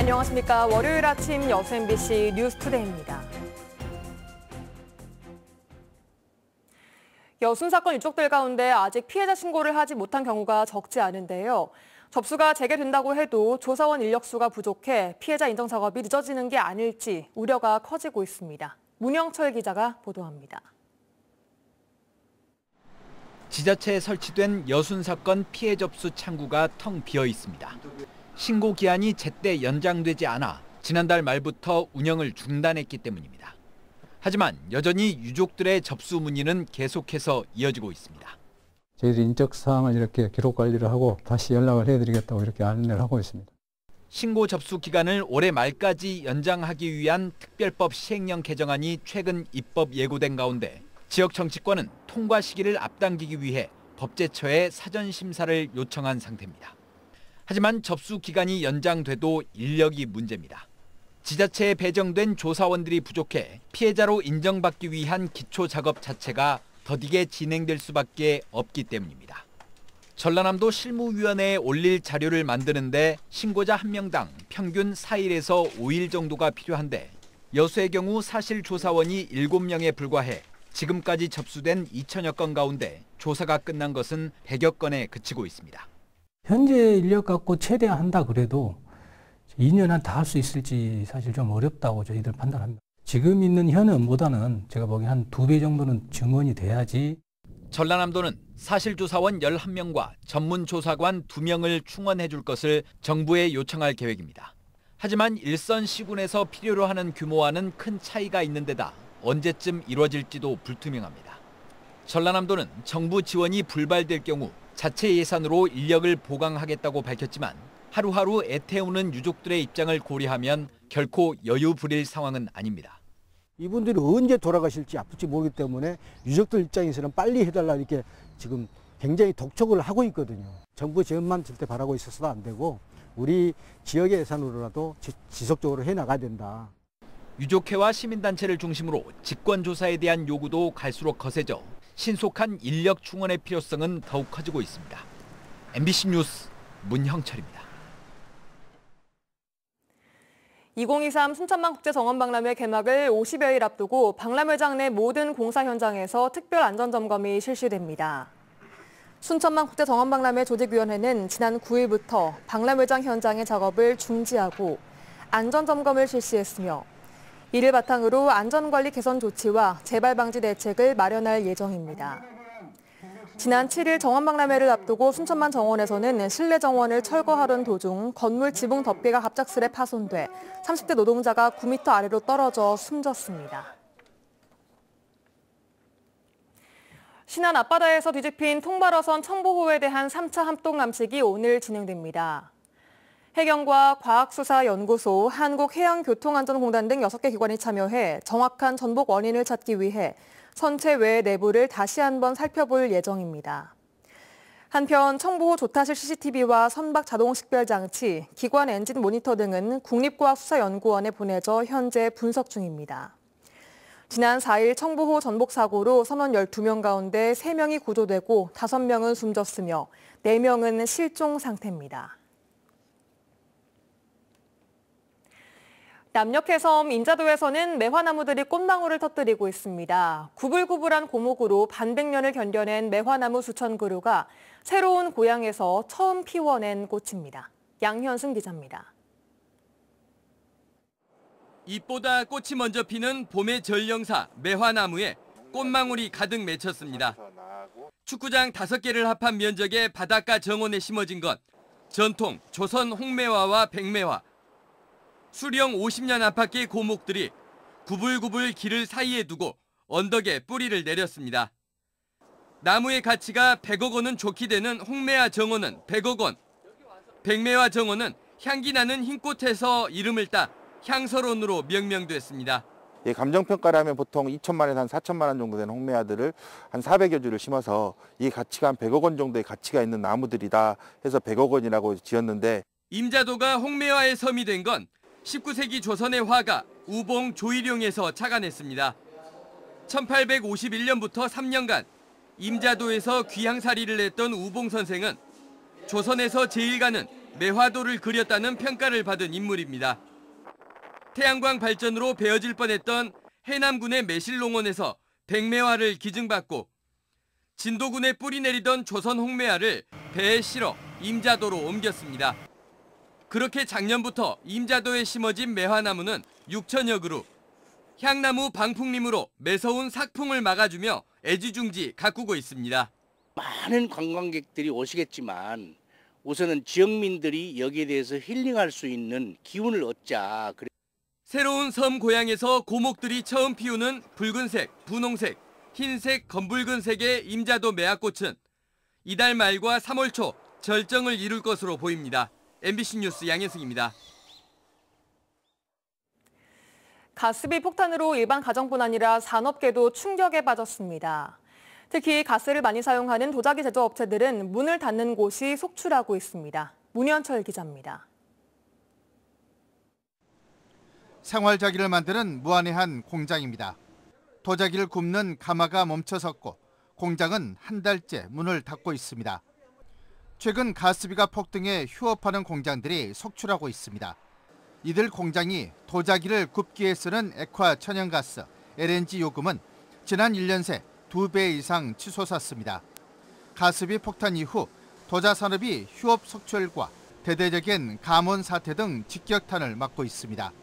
안녕하십니까. 월요일 아침 여수 MBC 뉴스투데이입니다. 여순 사건 유족들 가운데 아직 피해자 신고를 하지 못한 경우가 적지 않은데요. 접수가 재개된다고 해도 조사원 인력수가 부족해 피해자 인정 작업이 늦어지는 게 아닐지 우려가 커지고 있습니다. 문영철 기자가 보도합니다. 지자체에 설치된 여순 사건 피해 접수 창구가 텅 비어 있습니다. 신고 기한이 제때 연장되지 않아 지난달 말부터 운영을 중단했기 때문입니다. 하지만 여전히 유족들의 접수 문의는 계속해서 이어지고 있습니다. 저희들이 인적 사항을 이렇게 기록 관리를 하고 다시 연락을 해드리겠다고 이렇게 안내를 하고 있습니다. 신고 접수 기간을 올해 말까지 연장하기 위한 특별법 시행령 개정안이 최근 입법 예고된 가운데 지역 정치권은 통과 시기를 앞당기기 위해 법제처에 사전 심사를 요청한 상태입니다. 하지만 접수 기간이 연장돼도 인력이 문제입니다. 지자체에 배정된 조사원들이 부족해 피해자로 인정받기 위한 기초 작업 자체가 더디게 진행될 수밖에 없기 때문입니다. 전라남도 실무위원회에 올릴 자료를 만드는데 신고자 1명당 평균 4일에서 5일 정도가 필요한데 여수의 경우 사실 조사원이 7명에 불과해 지금까지 접수된 2천여 건 가운데 조사가 끝난 것은 100여 건에 그치고 있습니다. 현재 인력 갖고 최대한 한다 그래도 2년 안 다 할 수 있을지 사실 좀 어렵다고 저희들 판단합니다. 지금 있는 현업보다는 제가 보기엔 한 2배 정도는 증원이 돼야지. 전라남도는 사실조사원 11명과 전문조사관 2명을 충원해 줄 것을 정부에 요청할 계획입니다. 하지만 일선 시군에서 필요로 하는 규모와는 큰 차이가 있는 데다 언제쯤 이루어질지도 불투명합니다. 전라남도는 정부 지원이 불발될 경우 자체 예산으로 인력을 보강하겠다고 밝혔지만 하루하루 애태우는 유족들의 입장을 고려하면 결코 여유 부릴 상황은 아닙니다. 이분들이 언제 돌아가실지 아플지 모르기 때문에 유족들 입장에서는 빨리 해달라 이렇게 지금 굉장히 독촉을 하고 있거든요. 정부 지원만 절대 바라고 있어서도 안 되고 우리 지역의 예산으로라도 지속적으로 해나가야 된다. 유족회와 시민단체를 중심으로 직권조사에 대한 요구도 갈수록 거세져 신속한 인력 충원의 필요성은 더욱 커지고 있습니다. MBC 뉴스 문형철입니다. 2023 순천만 국제정원박람회 개막을 50여일 앞두고 박람회장 내 모든 공사 현장에서 특별 안전점검이 실시됩니다. 순천만 국제정원박람회 조직위원회는 지난 9일부터 박람회장 현장의 작업을 중지하고 안전점검을 실시했으며 이를 바탕으로 안전관리 개선 조치와 재발 방지 대책을 마련할 예정입니다. 지난 7일 정원박람회를 앞두고 순천만 정원에서는 실내 정원을 철거하던 도중 건물 지붕 덮개가 갑작스레 파손돼 30대 노동자가 9m 아래로 떨어져 숨졌습니다. 신안 앞바다에서 뒤집힌 통발어선 청보호에 대한 3차 합동 감식이 오늘 진행됩니다. 해경과 과학수사연구소, 한국해양교통안전공단 등 6개 기관이 참여해 정확한 전복 원인을 찾기 위해 선체 외 내부를 다시 한번 살펴볼 예정입니다. 한편 청보호 조타실 CCTV와 선박 자동 식별 장치, 기관 엔진 모니터 등은 국립과학수사연구원에 보내져 현재 분석 중입니다. 지난 4일 청보호 전복 사고로 선원 12명 가운데 3명이 구조되고 5명은 숨졌으며 4명은 실종 상태입니다. 남녘해섬 인자도에서는 매화나무들이 꽃망울을 터뜨리고 있습니다. 구불구불한 고목으로 반백년을 견뎌낸 매화나무 수천 그루가 새로운 고향에서 처음 피워낸 꽃입니다. 양현승 기자입니다. 잎보다 꽃이 먼저 피는 봄의 전령사 매화나무에 꽃망울이 가득 맺혔습니다. 축구장 5개를 합한 면적의 바닷가 정원에 심어진 건 전통 조선 홍매화와 백매화. 수령 50년 안팎의 고목들이 구불구불 길을 사이에 두고 언덕에 뿌리를 내렸습니다. 나무의 가치가 100억 원은 좋게 되는 홍매화 정원은 100억 원, 백매화 정원은 향기 나는 흰꽃에서 이름을 따 향설원으로 명명됐습니다. 감정평가를 하면 보통 2천만 원에서 한 4천만 원 정도 되는 홍매화들을 한 400여 주를 심어서 이 가치가 한 100억 원 정도의 가치가 있는 나무들이다 해서 100억 원이라고 지었는데 임자도가 홍매화의 섬이 된 건 19세기 조선의 화가 우봉 조일용에서 착안했습니다. 1851년부터 3년간 임자도에서 귀향살이를 했던 우봉 선생은 조선에서 제일 가는 매화도를 그렸다는 평가를 받은 인물입니다. 태양광 발전으로 베어질 뻔했던 해남군의 매실농원에서 백매화를 기증받고 진도군에 뿌리 내리던 조선 홍매화를 배에 실어 임자도로 옮겼습니다. 그렇게 작년부터 임자도에 심어진 매화나무는 6천여 그루, 향나무 방풍림으로 매서운 삭풍을 막아주며 애지중지 가꾸고 있습니다. 많은 관광객들이 오시겠지만 우선은 지역민들이 여기에 대해서 힐링할 수 있는 기운을 얻자. 새로운 섬 고향에서 고목들이 처음 피우는 붉은색, 분홍색, 흰색, 검붉은색의 임자도 매화꽃은 이달 말과 3월 초 절정을 이룰 것으로 보입니다. MBC 뉴스 양혜승입니다. 가스비 폭탄으로 일반 가정뿐 아니라 산업계도 충격에 빠졌습니다. 특히 가스를 많이 사용하는 도자기 제조업체들은 문을 닫는 곳이 속출하고 있습니다. 문현철 기자입니다. 생활자기를 만드는 무안의 한 공장입니다. 도자기를 굽는 가마가 멈춰섰고 공장은 한 달째 문을 닫고 있습니다. 최근 가스비가 폭등해 휴업하는 공장들이 속출하고 있습니다. 이들 공장이 도자기를 굽기에 쓰는 액화 천연가스, LNG 요금은 지난 1년 새 2배 이상 치솟았습니다. 가스비 폭탄 이후 도자산업이 휴업 속출과 대대적인 감원 사태 등 직격탄을 맞고 있습니다.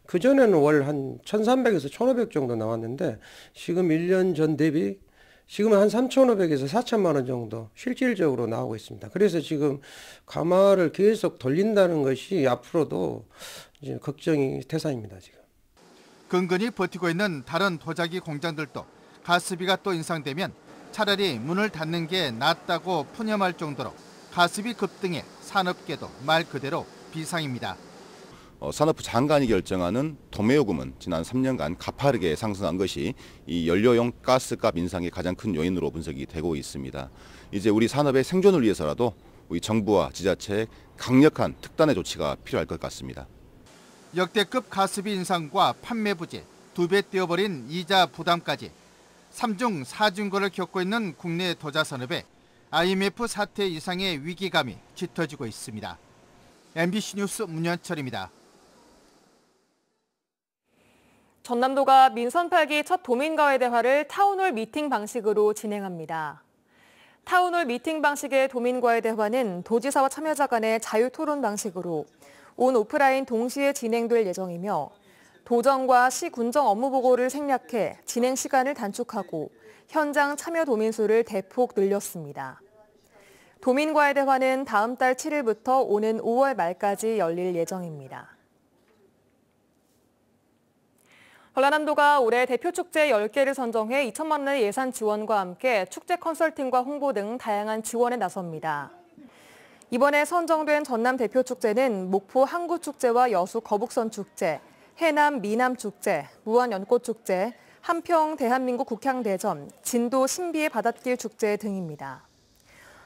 그전에는 월 한 1,300에서 1,500 정도 나왔는데 지금 1년 전 대비 지금은 한 3,500에서 4천만 원 정도 실질적으로 나오고 있습니다. 그래서 지금 가마를 계속 돌린다는 것이 앞으로도 이제 걱정이 태산입니다. 지금. 근근히 버티고 있는 다른 도자기 공장들도 가스비가 또 인상되면 차라리 문을 닫는 게 낫다고 푸념할 정도로 가스비 급등에 산업계도 말 그대로 비상입니다. 산업부 장관이 결정하는 도매요금은 지난 3년간 가파르게 상승한 것이 이 연료용 가스값 인상의 가장 큰 요인으로 분석이 되고 있습니다. 이제 우리 산업의 생존을 위해서라도 우리 정부와 지자체의 강력한 특단의 조치가 필요할 것 같습니다. 역대급 가스비 인상과 판매 부재, 2배 뛰어버린 이자 부담까지 3중 4중고를 겪고 있는 국내 도자산업에 IMF 사태 이상의 위기감이 짙어지고 있습니다. MBC 뉴스 문현철입니다. 전남도가 민선 8기 첫 도민과의 대화를 타운홀 미팅 방식으로 진행합니다. 타운홀 미팅 방식의 도민과의 대화는 도지사와 참여자 간의 자유토론 방식으로 온 오프라인 동시에 진행될 예정이며 도정과 시 군정 업무 보고를 생략해 진행 시간을 단축하고 현장 참여 도민 수를 대폭 늘렸습니다. 도민과의 대화는 다음 달 7일부터 오는 5월 말까지 열릴 예정입니다. 전라남도가 올해 대표 축제 10개를 선정해 2천만 원의 예산 지원과 함께 축제 컨설팅과 홍보 등 다양한 지원에 나섭니다. 이번에 선정된 전남 대표 축제는 목포 항구축제와 여수 거북선축제, 해남 미남축제, 무안 연꽃축제, 한평 대한민국 국향대전, 진도 신비의 바닷길 축제 등입니다.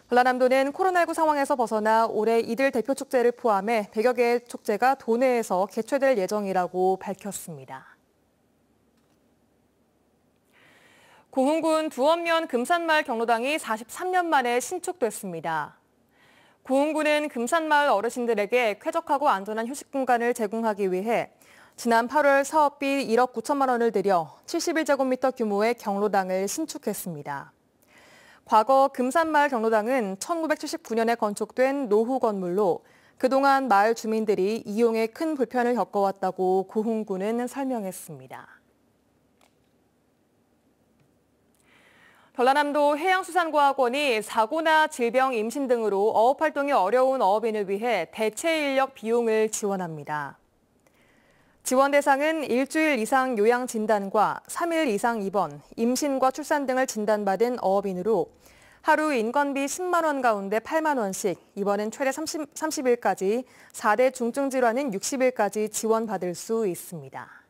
전라남도는 코로나19 상황에서 벗어나 올해 이들 대표 축제를 포함해 100여 개의 축제가 도내에서 개최될 예정이라고 밝혔습니다. 고흥군 두원면 금산마을 경로당이 43년 만에 신축됐습니다. 고흥군은 금산마을 어르신들에게 쾌적하고 안전한 휴식 공간을 제공하기 위해 지난 8월 사업비 1억 9천만 원을 들여 71제곱미터 규모의 경로당을 신축했습니다. 과거 금산마을 경로당은 1979년에 건축된 노후 건물로 그동안 마을 주민들이 이용에 큰 불편을 겪어왔다고 고흥군은 설명했습니다. 전라남도 해양수산과학원이 사고나 질병, 임신 등으로 어업활동이 어려운 어업인을 위해 대체 인력 비용을 지원합니다. 지원 대상은 일주일 이상 요양 진단과 3일 이상 입원, 임신과 출산 등을 진단받은 어업인으로 하루 인건비 10만 원 가운데 8만 원씩, 입원은 최대 30일까지, 4대 중증 질환은 60일까지 지원받을 수 있습니다.